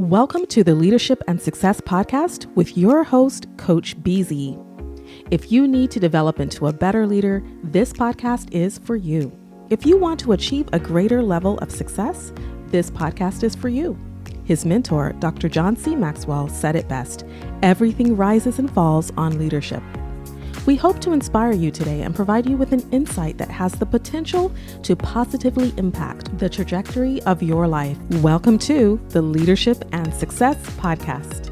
Welcome to the Leadership and Success Podcast with your host, Coach BZ. If you need to develop into a better leader, this podcast is for you. If you want to achieve a greater level of success, this podcast is for you. His mentor, Dr. John C. Maxwell, said it best: everything rises and falls on leadership. We hope to inspire you today and provide you with an insight that has the potential to positively impact the trajectory of your life. Welcome to the Leadership and Success Podcast.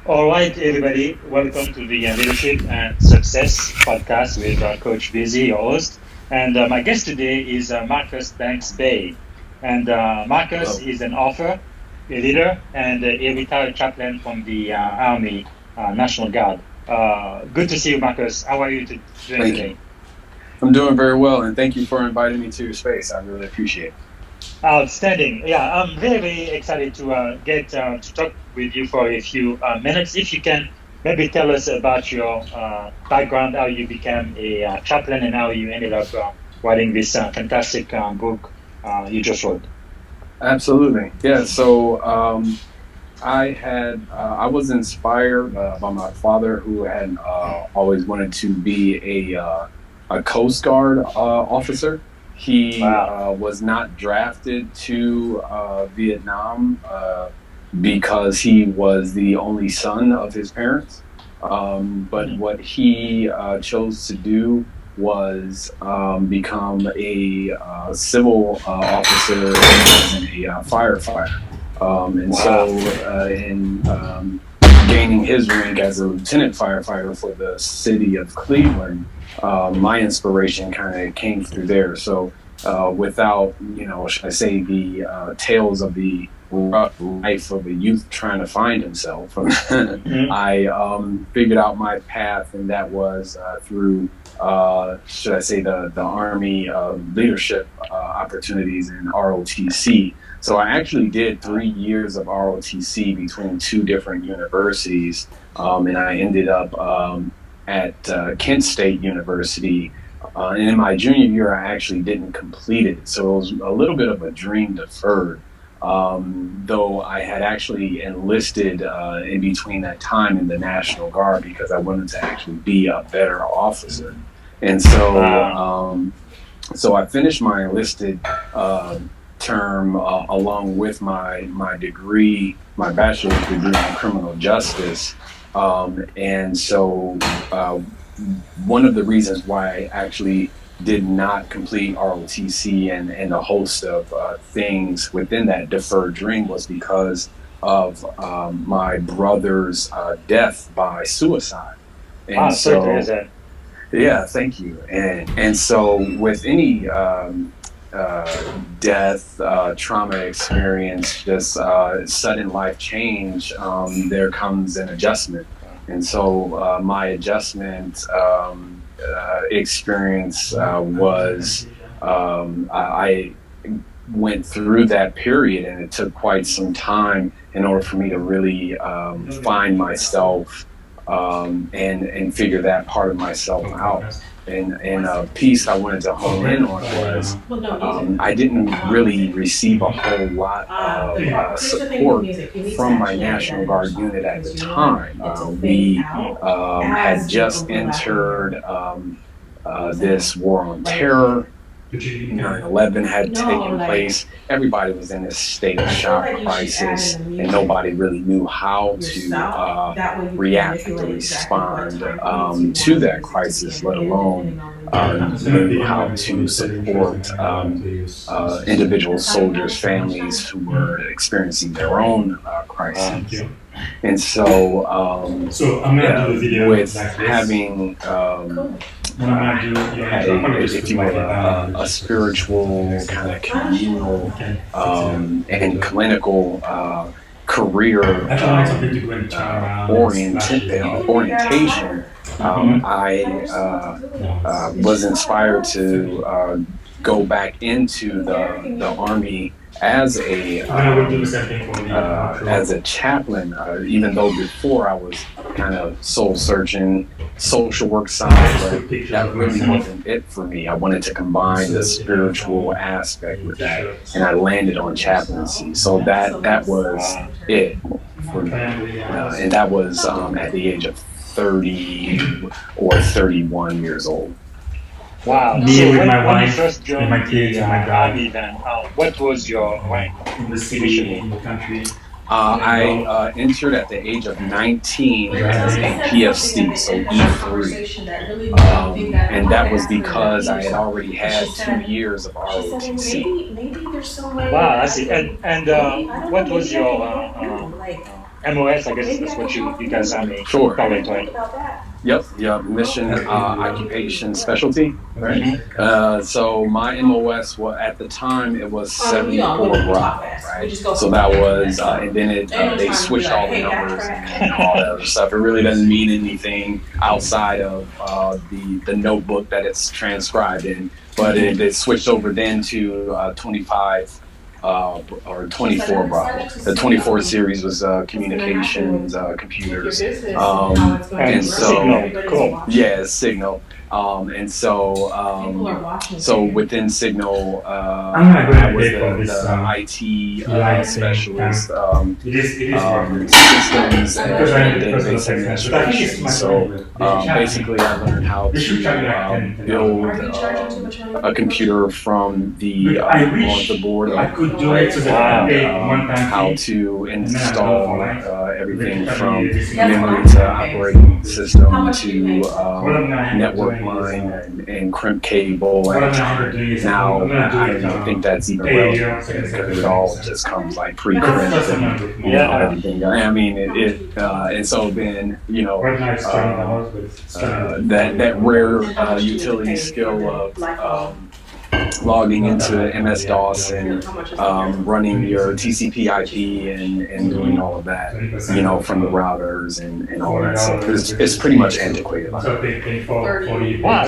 All right, everybody. Welcome to the Leadership and Success Podcast with Coach BZ, your host. And my guest today is Marcus Banks-Bey. And Marcus is an author, a leader, and a retired chaplain from the Army National Guard. Good to see you, Marcus. How are you doing today? I'm doing very well, and thank you for inviting me to your space. I really appreciate it. Outstanding. Yeah, I'm very, very excited to get to talk with you for a few minutes. If you can maybe tell us about your background, how you became a chaplain, and how you ended up writing this fantastic book you just wrote. Absolutely. Yeah. So I was inspired by my father, who had always wanted to be a Coast Guard officer. He was not drafted to Vietnam because he was the only son of his parents. But what he chose to do was become a civil officer and a firefighter. In gaining his rank as a lieutenant firefighter for the city of Cleveland, my inspiration kind of came through there. So without, should I say, the tales of the rough life of a youth trying to find himself, I figured out my path, and that was through should I say, the Army leadership opportunities in ROTC. So I actually did 3 years of ROTC between two different universities, and I ended up at Kent State University. And in my junior year, I actually didn't complete it. So it was a little bit of a dream deferred, though I had actually enlisted in between that time in the National Guard because I wanted to actually be a better officer. And so, so I finished my enlisted term along with my degree, my bachelor's degree in criminal justice. And so one of the reasons why I actually did not complete ROTC and a host of things within that deferred dream was because of my brother's death by suicide. And so, yeah, thank you. And so with any death, trauma experience, just sudden life change, there comes an adjustment. And so my adjustment experience was I went through that period, and it took quite some time in order for me to really find myself and figure that part of myself out. And a piece I wanted to hone in on was I didn't really receive a whole lot of support from my National Guard unit at the time. We had just entered this war on terror. 9/11 had taken place. Everybody was in this state of shock crisis, and nobody really knew how to react or respond to that crisis, let alone knew how to support individual soldiers' families who were experiencing their own crises. And so, with having if you will, a spiritual kind of communal and clinical career orientation, I was inspired to go back into the Army as a chaplain, even though before I was kind of soul searching, social work side, but that really wasn't it for me. I wanted to combine the spiritual aspect with that, and I landed on chaplaincy. So that was it for me, and that was at the age of 30 or 31 years old. Wow. So when you first joined the Army, then what was your rank initially? I entered at the age of 19 as a PFC, so E3. And that was because I had already had 2 years of ROTC. Wow, I see. And what was your MOS? I guess that's what you guys call it, right? Yep, mission, occupation, specialty, right? So my MOS, at the time, it was 74 Bravo, right? So that was, and then they switched all the numbers and all that other stuff. It really doesn't mean anything outside of the notebook that it's transcribed in, but it switched over then to 25 or 24 Bravo. The 24 series was communications, computers, and so Signal. And so within Signal, I was the IT specialist, systems and database administration. So basically, I learned how to build a computer from the on the board, how to install everything from memory to operating system to network line and crimp cable, and now I think that's even relevant because it all just comes like pre-crimped and everything. I mean and so then that rare utility skill of logging into MS-DOS and running your TCP/IP and doing all of that, from the routers and all that stuff. It's pretty much antiquated. Wow,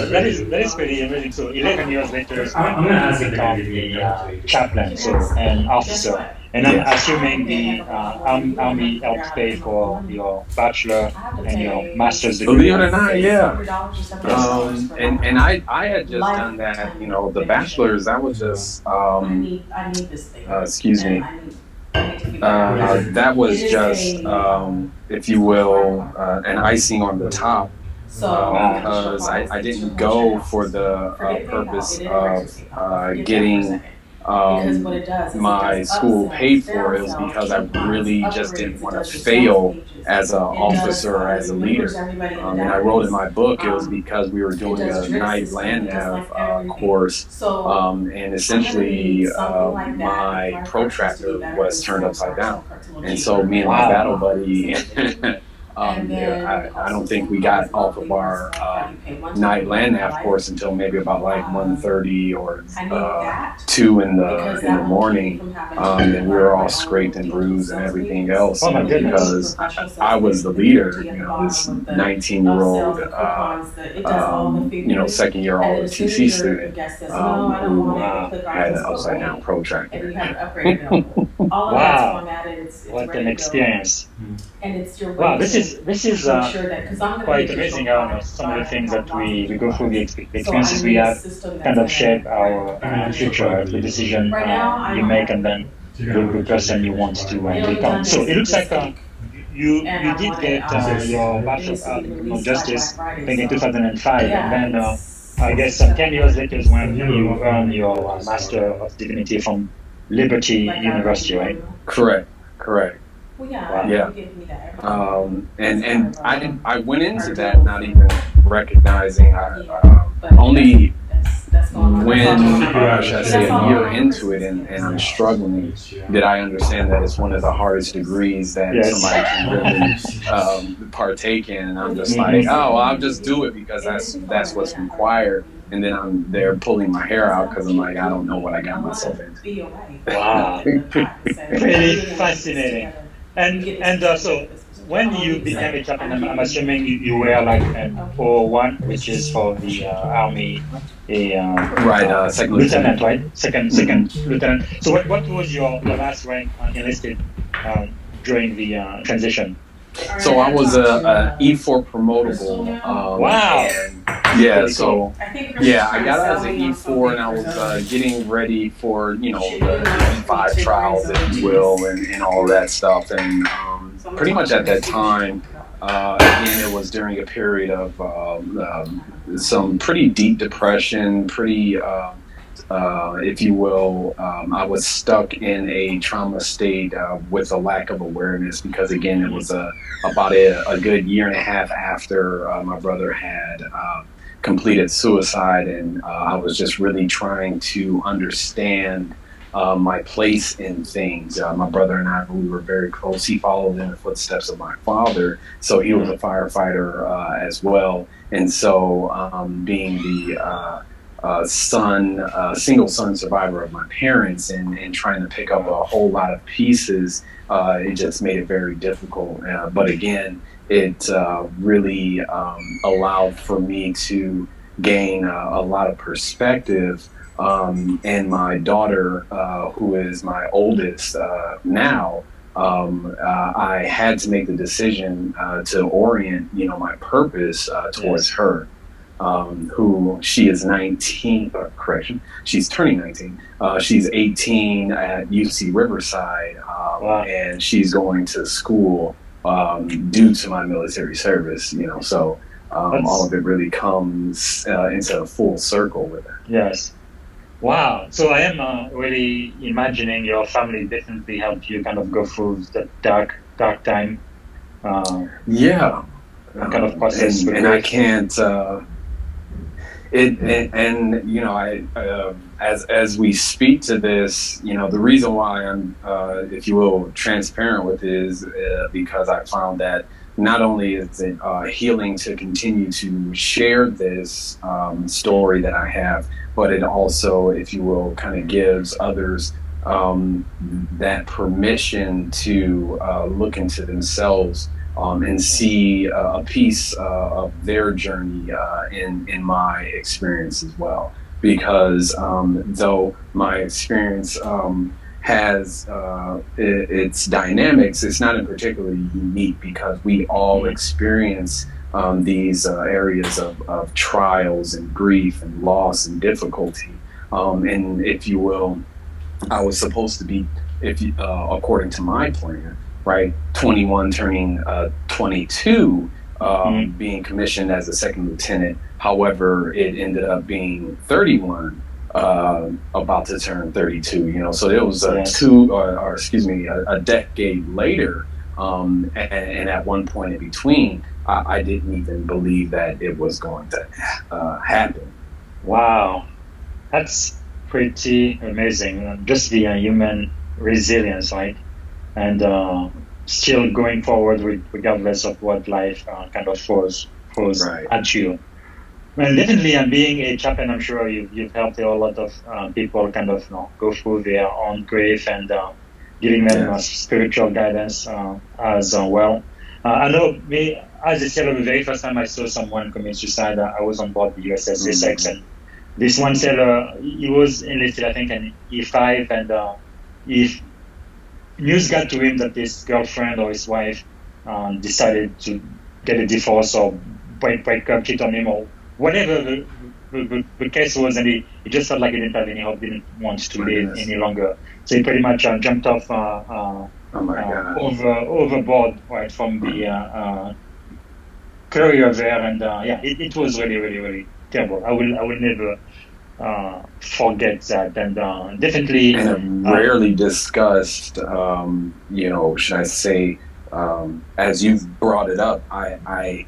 that is pretty amazing. So 11 years later, you become a chaplain, so an officer. And I'm assuming the Army helped pay for your bachelor and your master's degree. Believe it or not, yeah. And I had just done that, the bachelor's, that was just, excuse me, that was just, if you will, an icing on the top. Because I didn't go for the purpose of getting my school paid for. It was because I really just didn't want to fail as an officer or as a leader. And I wrote in my book, it was because we were doing a night land nav course, and essentially my protractor was turned upside down. And so me and my battle buddy, I don't think we got off of our night land nav course until maybe about like 1:30 or 2 in the morning, and we were all scraped and bruised and everything else. Because I was the leader, this 19-year-old, second year ROTC student who had an upside down protractor. Wow, what an experience! Wow, this is quite amazing. Some of the things that we go through, the experiences we have, kind of shape our future, the decision you make, and then the person you want to become. So it looks like you did get your Bachelor of Justice in 2005, and then I guess 10 years later is when you earned your Master of Divinity from Liberty University, right? Correct. Wow. And I went into that not even recognizing only when, should I say, a year into it and I'm struggling, did I understand that it's one of the hardest degrees that somebody can really partake in. And I'm just like, I'll just do it because that's what's required. And then I'm there pulling my hair out because I'm like, I don't know what I got myself into. Wow. Really fascinating. And so when you became a chaplain, I'm assuming you were like an O1, which is for the Army, second lieutenant, right? Second lieutenant. So what was your last rank enlisted during the transition? So I was a E4 promotable. Wow. Yeah, so yeah, I got out as an E4 and I was getting ready for, the E5 trials, if you will, and all that stuff. And pretty much at that time, again, it was during a period of some pretty deep depression, if you will. I was stuck in a trauma state with a lack of awareness because, again, it was about a good year and a half after my brother had completed suicide, and I was just really trying to understand my place in things. My brother and I, we were very close. He followed in the footsteps of my father, so he was a firefighter as well. And so being the single son survivor of my parents and trying to pick up a whole lot of pieces, it just made it very difficult. But again, it really allowed for me to gain a lot of perspective. And my daughter, who is my oldest now, I had to make the decision to orient, my purpose towards her. Who she is 19, she's turning 19. She's 18 at UC Riverside, Wow. and she's going to school due to my military service, so all of it really comes into a full circle with it. Yes. Wow. So I am really imagining your family definitely helped you kind of go through the dark time. Yeah. Kind of process. And I can't. As we speak to this, the reason why I'm, if you will, transparent with it is because I found that not only is it healing to continue to share this story that I have, but it also, if you will, kind of gives others that permission to look into themselves and see a piece of their journey in my experience as well. Because though my experience has its dynamics, it's not in particularly unique because we all experience these areas of trials and grief and loss and difficulty. And if you will, I was supposed to be, according to my plan, right, 21 turning 22, being commissioned as a second lieutenant. However, it ended up being 31, about to turn 32. So it was a decade later, and at one point in between, I didn't even believe that it was going to happen. Wow, that's pretty amazing. Just the human resilience, right? And still going forward regardless of what life kind of throws right at you. Well, definitely, and being a chaplain, I'm sure you've helped a lot of people kind of go through their own grief and giving them spiritual guidance as well. I know me, as a sailor, the very first time I saw someone commit suicide, I was on board the USS Essex, and this one sailor, he was enlisted, I think, in E5, and if news got to him that his girlfriend or his wife decided to get a divorce or break up, cheat on him, or whatever the case was, and he just felt like he didn't have any hope, didn't want to live any longer. So he pretty much jumped off overboard, right, from the career there, and it was really, really, really terrible. I will never forget that, and definitely and rarely discussed. Should I say, as you've brought it up, I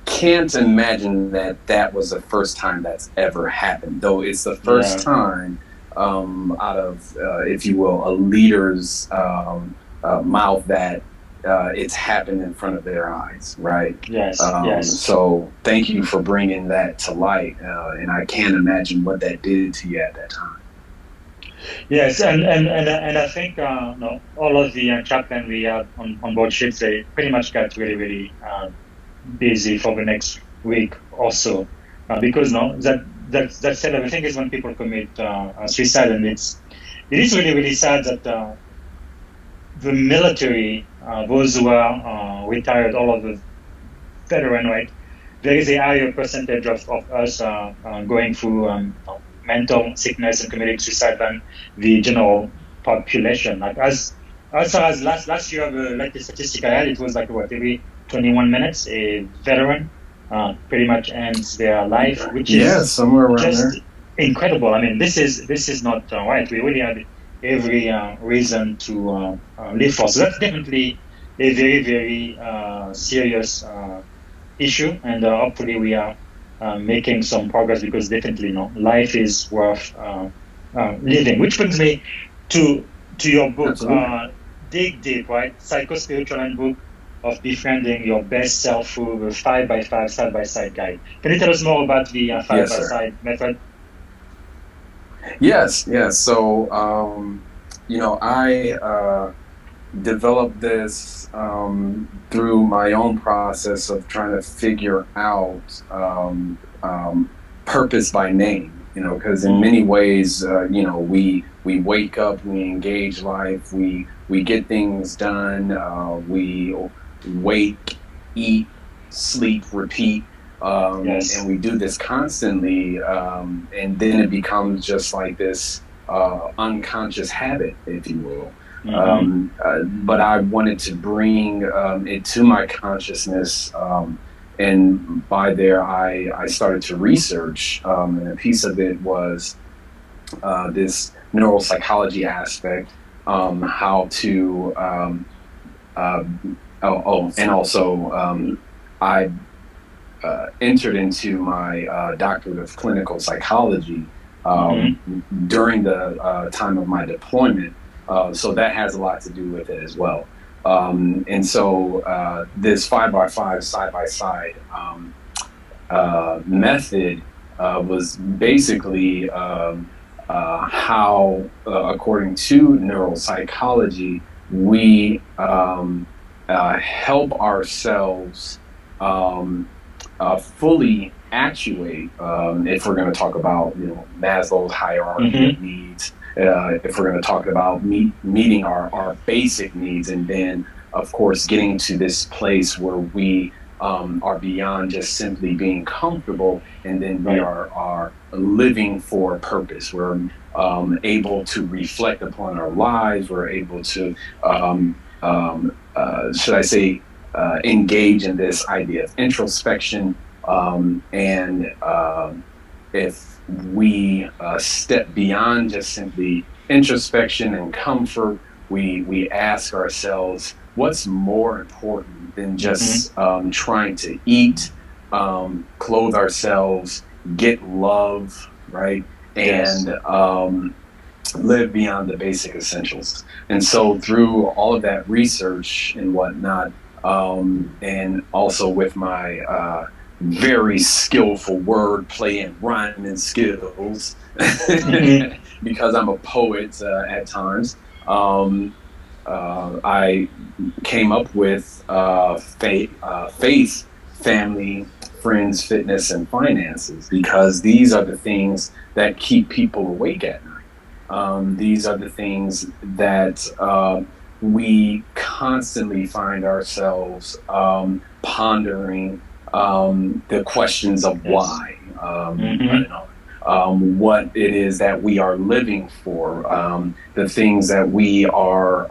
can't imagine that was the first time that's ever happened. Though it's the first time out of, if you will, a leader's mouth that it's happened in front of their eyes, right? Yes. So thank you for bringing that to light, and I can't imagine what that did to you at that time. Yes, and I think no, all of the chaplain we have on board ships, they pretty much got really busy for the next week or so, because no, that said, I think is when people commit suicide, and it is really sad that the military, those who are retired, all of the veteran, right? There is a higher percentage of us going through mental sickness and committing suicide than the general population. Like as far as last year, the latest statistic I had, it was like what, every 21 minutes a veteran pretty much ends their life, which Yeah, is somewhere around just there. incredible. I mean, this is not right. We really had every reason to live for. So that's definitely a very serious issue, and hopefully we are making some progress, because definitely, no, life is worth living. Which brings me to your book, Absolutely. Dig Deep, right? Psycho-spiritual handbook of befriending your best self through the 5x5 side-by-side guide. Can you tell us more about the five Yes, by sir. side method? Yes. So, I developed this through my own process of trying to figure out purpose by name. Because in many ways, we wake up, we engage life, we get things done, we wake, eat, sleep, repeat. And Yes. we do this constantly, and then it becomes just like this unconscious habit, if you will. Mm-hmm. But I wanted to bring it to my consciousness, and by there I started to research, and a piece of it was this neuropsychology aspect, how to uh, and also I entered into my doctorate of clinical psychology Mm-hmm. during the time of my deployment. So that has a lot to do with it as well. And so this 5x5 side by side method was basically how, according to neuropsychology, we help ourselves fully actuate, if we're going to talk about Maslow's hierarchy of Mm-hmm. needs, if we're going to talk about meeting our basic needs, and then of course getting to this place where we are beyond just simply being comfortable, and then we Right. are living for a purpose. We're able to reflect upon our lives. We're able to should I say engage in this idea of introspection, and if we step beyond just simply introspection and comfort, we ask ourselves, what's more important than Mm-hmm. just trying to eat, clothe ourselves, get love, right? Yes. And live beyond the basic essentials. And so through all of that research and whatnot, and also with my very skillful wordplay and rhyming skills, Mm-hmm. because I'm a poet at times, I came up with faith, family, friends, fitness, and finances, because these are the things that keep people awake at night. These are the things that we constantly find ourselves pondering, the questions of Yes. why, Mm-hmm. what it is that we are living for, the things that we are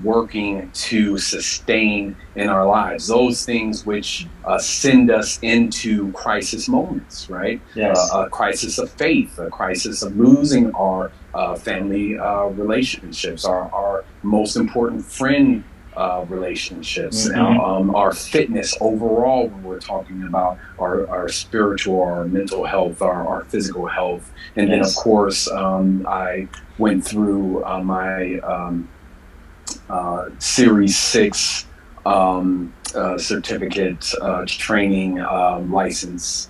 working to sustain in our lives, those things which send us into crisis moments, right? Yes. A crisis of faith, a crisis of losing our family relationships, our most important friend relationships, Mm-hmm. our fitness overall, when we're talking about our spiritual, our mental health, our physical health. And then, of Yes. course, I went through my Series 6 certificate training, license,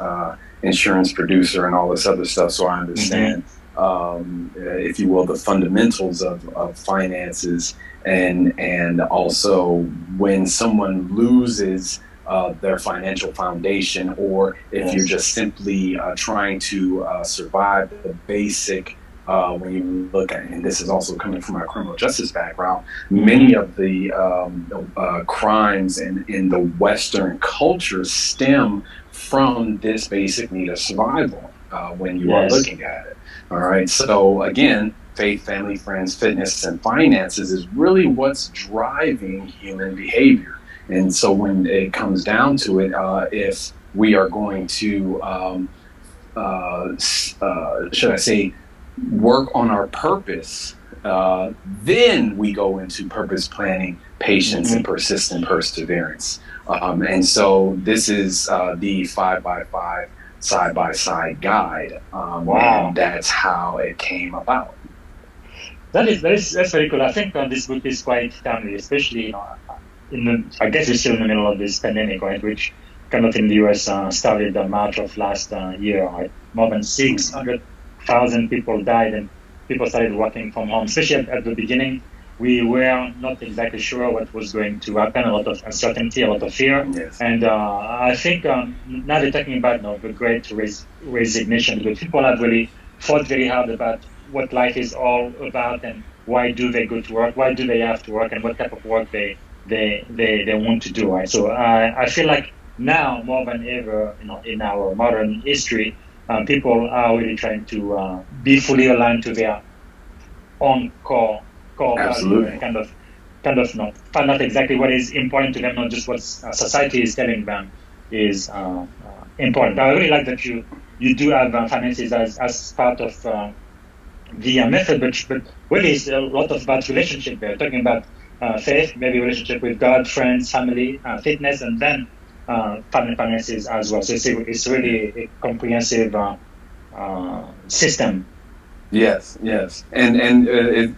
insurance producer, and all this other stuff. So I Mm-hmm. understand if you will, the fundamentals of finances, and also when someone loses their financial foundation, or if you're just simply trying to survive the basic. When you look at, and this is also coming from my criminal justice background, many of the crimes in the Western culture stem from this basic need of survival when you are looking at it. All right. So again, faith, family, friends, fitness, and finances is really what's driving human behavior. And so when it comes down to it, if we are going to, should I say, work on our purpose, then we go into purpose planning, patience, and persistent perseverance. And so this is the 5x5 side-by-side guide. And that's how it came about. That's very cool. I think this book is quite timely, especially I guess we're still in the middle of this pandemic, right? Which kind of in the US started in March of last year, right? More than 600,000 people died, and people started working from home. Especially at the beginning, we were not exactly sure what was going to happen. A lot of uncertainty, a lot of fear, and I think now they're talking about the great resignation, because people have really thought very hard about what life is all about, and why do they go to work, why do they have to work, and what type of work they want to do, right? So I feel like now more than ever, in our modern history, people are really trying to be fully aligned to their own core value, and kind of find out exactly what is important to them, not just what society is telling them is important. But I really like that you do have finances as part of the method, but really it's a lot about relationship there, talking about faith, maybe relationship with God, friends, family, fitness, and then finances as well. So it's really a comprehensive system. Yes, and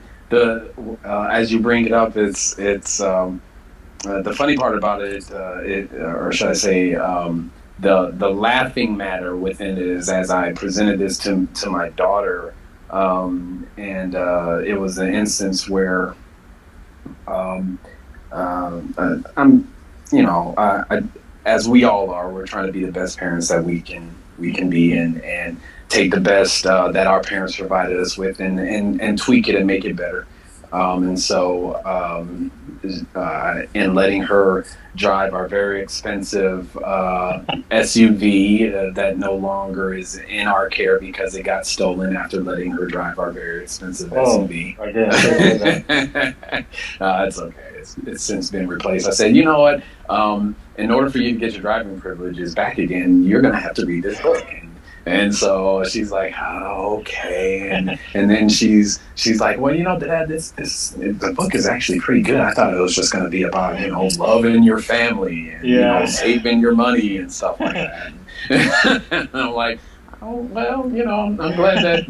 as you bring it up, it's the funny part about it, or should I say, the laughing matter within it is, as I presented this to my daughter, and it was an instance where I'm, as we all are, we're trying to be the best parents that we can be, and take the best that our parents provided us with, and tweak it and make it better. And so in letting her drive our very expensive SUV that no longer is in our care because it got stolen after letting her drive our very expensive SUV. It's okay. It's since been replaced. I said, you know what? In order for you to get your driving privileges back again, you're going to have to read this book. And so she's like, oh, okay. And then she's like, well, Dad, the book is actually pretty good. I thought it was just going to be about, loving your family and, saving your money and stuff like that. And I'm like, oh, well, I'm glad that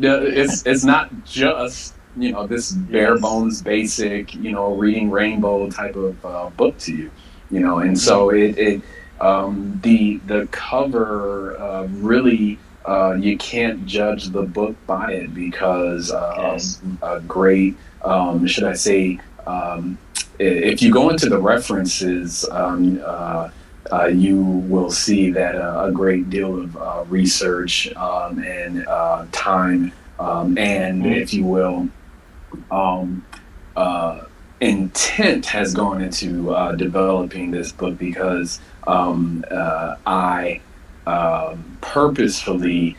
it's not just, this bare bones basic, reading rainbow type of book to you, and so the cover really, you can't judge the book by it because a great, should I say, if you go into the references, you will see that a great deal of research and time and, if you will, intent has gone into developing this book, because I purposefully,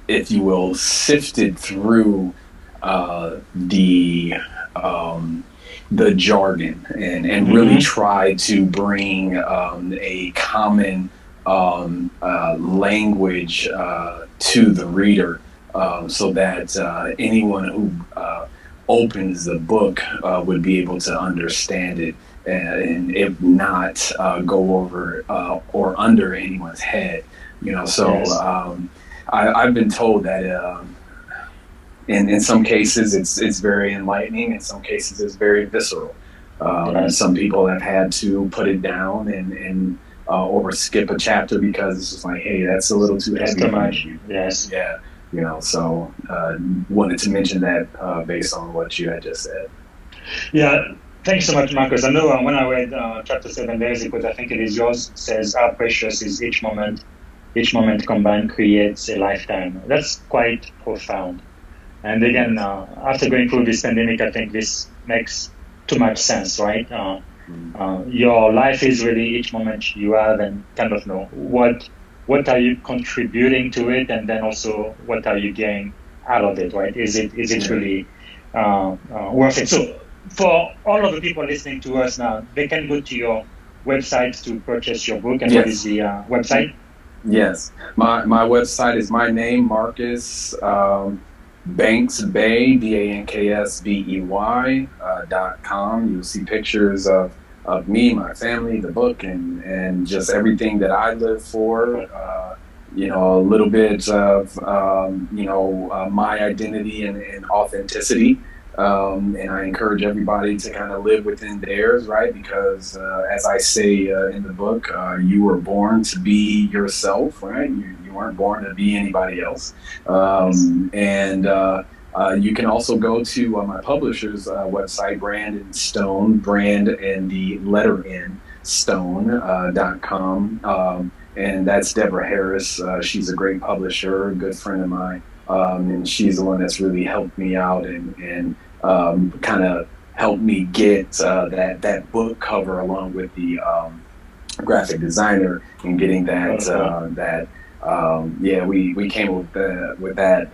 if you will, sifted through the jargon and really tried to bring a common language to the reader, so that anyone who opens the book would be able to understand it, and if not go over or under anyone's head, So I've been told that in some cases it's very enlightening. In some cases it's very visceral. Some people have had to put it down or skip a chapter because it's just like, hey, that's a little too heavy. Too much. Yes. Yeah. So wanted to mention that based on what you had just said. Yeah, thanks so much, Marcus. I know when I read chapter 7 days ago, I think it is yours, says how precious is each moment. Each moment combined creates a lifetime. That's quite profound. And again, after going through this pandemic, I think this makes too much sense, right? Your life is really each moment you have, and kind of know what are you contributing to it, and then also what are you getting out of it, right? Is it really worth it? So for all of the people listening to us now, they can go to your website to purchase your book. And what is the website? Yes, my website is my name, Marcus Banks-Bey, BANKSBEY .com. You'll see pictures of me, my family, the book, and just everything that I live for. A little bit of my identity and authenticity. And I encourage everybody to kind of live within theirs, right? Because as I say in the book, you were born to be yourself, right? You weren't born to be anybody else. You can also go to my publisher's website, Brand & Stone, brand and the letter N, stone.com. And that's Deborah Harris. She's a great publisher, a good friend of mine. And she's the one that's really helped me out and kind of helped me get that book cover along with the graphic designer and getting that. We came with that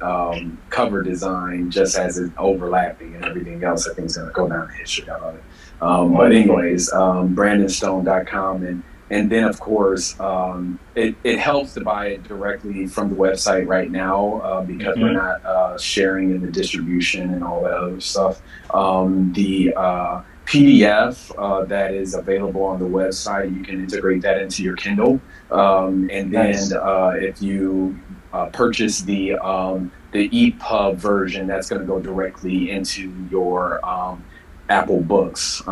cover design just as it overlapping, and everything else I think is going to go down in history about it. But anyways, brandandstone.com, and then of course it helps to buy it directly from the website right now because we're not sharing in the distribution and all that other stuff. The PDF that is available on the website, you can integrate that into your Kindle, and then if you purchase the EPUB version, that's going to go directly into your Apple Books.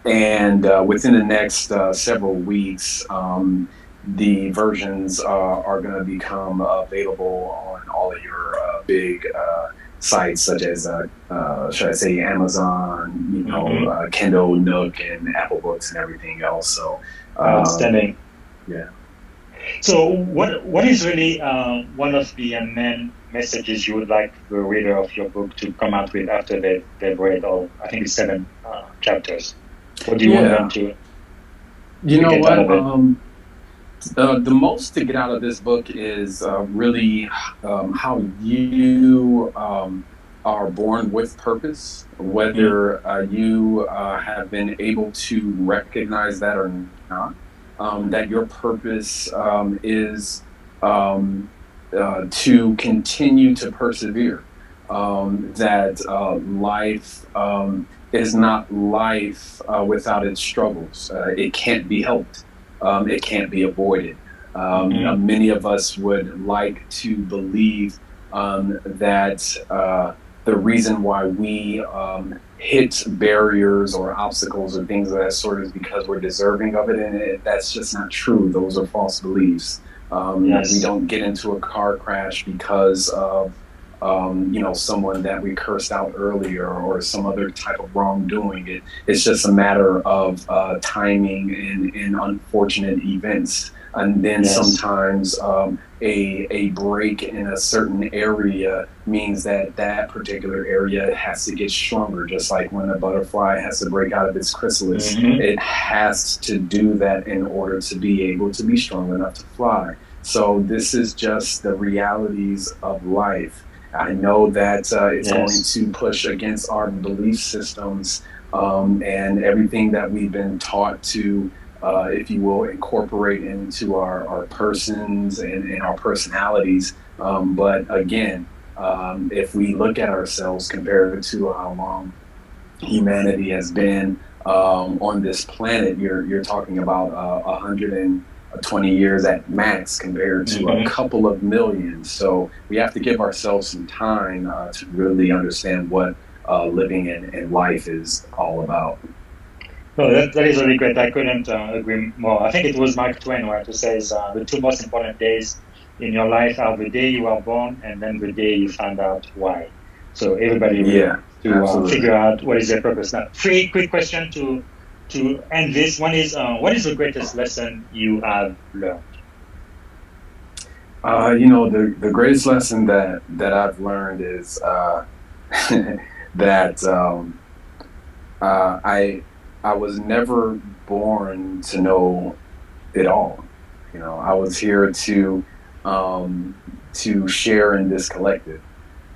And within the next several weeks, the versions are going to become available on all of your big sites, such as should I say Amazon, Kindle, Nook, and Apple Books, and everything else. So outstanding. Yeah. So what is really one of the main messages you would like the reader of your book to come out with after they've read all, I think it's 7 chapters? What do you want them to? You know what? The most to get out of this book is really how you are born with purpose, whether you have been able to recognize that or not. That your purpose is to continue to persevere. That life is not life without its struggles. It can't be helped. It can't be avoided. Many of us would like to believe that the reason why we hit barriers or obstacles or things of that sort is because we're deserving of it, and that's just not true. Those are false beliefs. We don't get into a car crash because of someone that we cursed out earlier or some other type of wrongdoing. It's just a matter of timing and unfortunate events. And then sometimes a break in a certain area means that particular area has to get stronger, just like when a butterfly has to break out of its chrysalis. It has to do that in order to be able to be strong enough to fly. So this is just the realities of life. I know that it's going to push against our belief systems and everything that we've been taught to, if you will, incorporate into our persons and our personalities. But again, if we look at ourselves compared to how long humanity has been on this planet, you're talking about 120 years at max compared to a couple of million. So we have to give ourselves some time to really understand what living in life is all about. No, that is really great. I couldn't agree more. I think it was Mark Twain who says the 2 most important days in your life are the day you were born and then the day you found out why. So everybody really needs to figure out what is their purpose. Now, three quick questions to end this. One is, what is the greatest lesson you have learned? The greatest lesson that I've learned is that I was never born to know it all. I was here to share in this collective,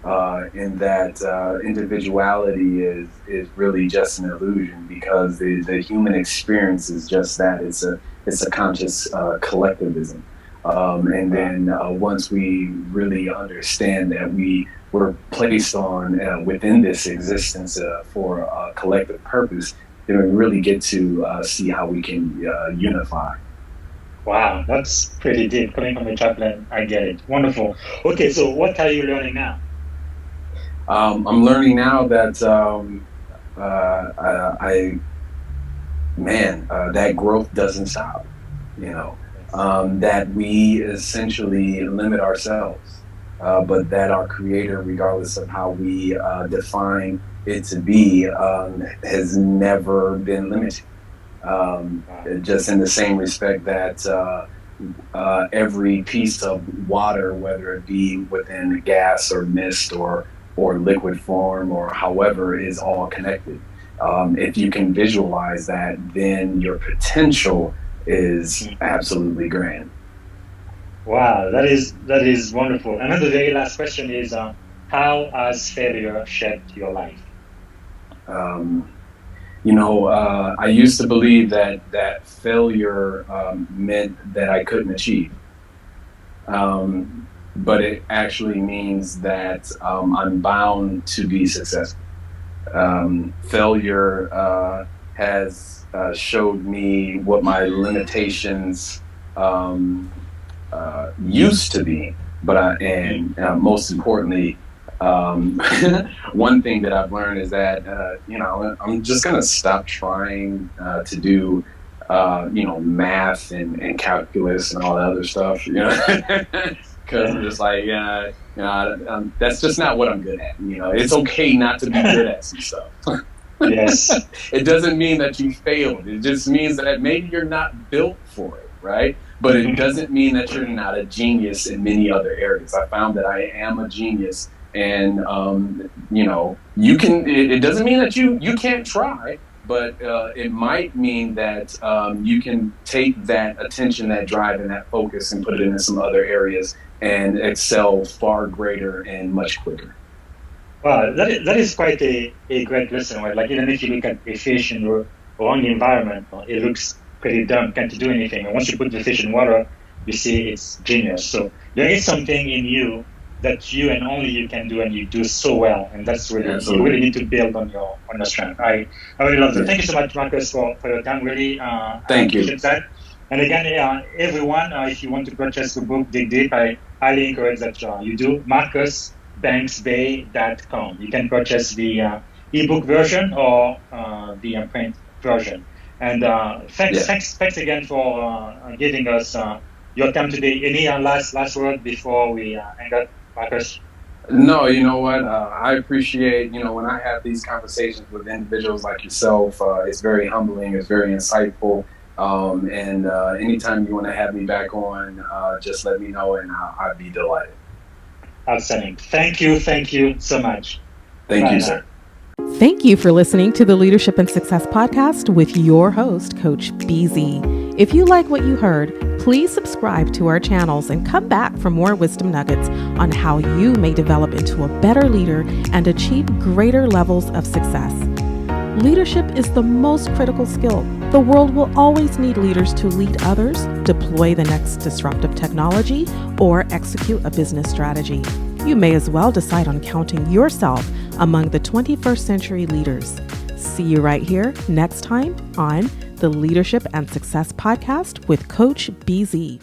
and that individuality is really just an illusion, because the human experience is just that. It's a conscious collectivism. And then once we really understand that we were placed on within this existence for a collective purpose, then we really get to see how we can unify. Wow, that's pretty deep. Coming from a chaplain, I get it. Wonderful. Okay, so what are you learning now? I'm learning now that that growth doesn't stop. That we essentially limit ourselves, but that our Creator, regardless of how we define it to be, has never been limited. Just in the same respect that every piece of water, whether it be within gas or mist or liquid form or however, is all connected. If you can visualize that, then your potential is absolutely grand. Wow, that is wonderful. And then the very last question is, how has failure shaped your life? I used to believe that failure meant that I couldn't achieve. But it actually means that I'm bound to be successful. Failure has showed me what my limitations used to be, but most importantly, one thing that I've learned is that I'm just gonna stop trying to do math and calculus and all that other stuff, because I'm just like, that's just not what I'm good at. It's okay not to be good at some stuff. Yes. It doesn't mean that you failed. It just means that maybe you're not built for it, right? But it doesn't mean that you're not a genius in many other areas. I found that I am a genius, and you can. It doesn't mean that you can't try, but it might mean that you can take that attention, that drive, and that focus, and put it into some other areas and excel far greater and much quicker. Wow, that is quite a great lesson, right? Like, even if you look at a fish in the wrong environment, it looks pretty dumb, can't do anything. And once you put the fish in water, you see it's genius. So there is something in you that you and only you can do, and you do so well. And that's really, you really need to build on your strength. I really love it. Thank you so much, Marcus, for your time. Really, thank you. That. And again, everyone, if you want to purchase the book, Dig Deep, I highly encourage that you do. Banks-Bey.com. You can purchase the ebook version or the print version. And thanks again for giving us your time today. Any last word before we hang up, Marcus? No, you know what? I appreciate, when I have these conversations with individuals like yourself, it's very humbling, it's very insightful. And anytime you want to have me back on, just let me know, and I'd be delighted. Outstanding. Thank you so much. Thank you, sir. Thank you for listening to the Leadership and Success Podcast with your host, Coach BZ. If you like what you heard, please subscribe to our channels and come back for more wisdom nuggets on how you may develop into a better leader and achieve greater levels of success. Leadership is the most critical skill. The world will always need leaders to lead others, deploy the next disruptive technology, or execute a business strategy. You may as well decide on counting yourself among the 21st century leaders. See you right here next time on the Leadership and Success Podcast with Coach BZ.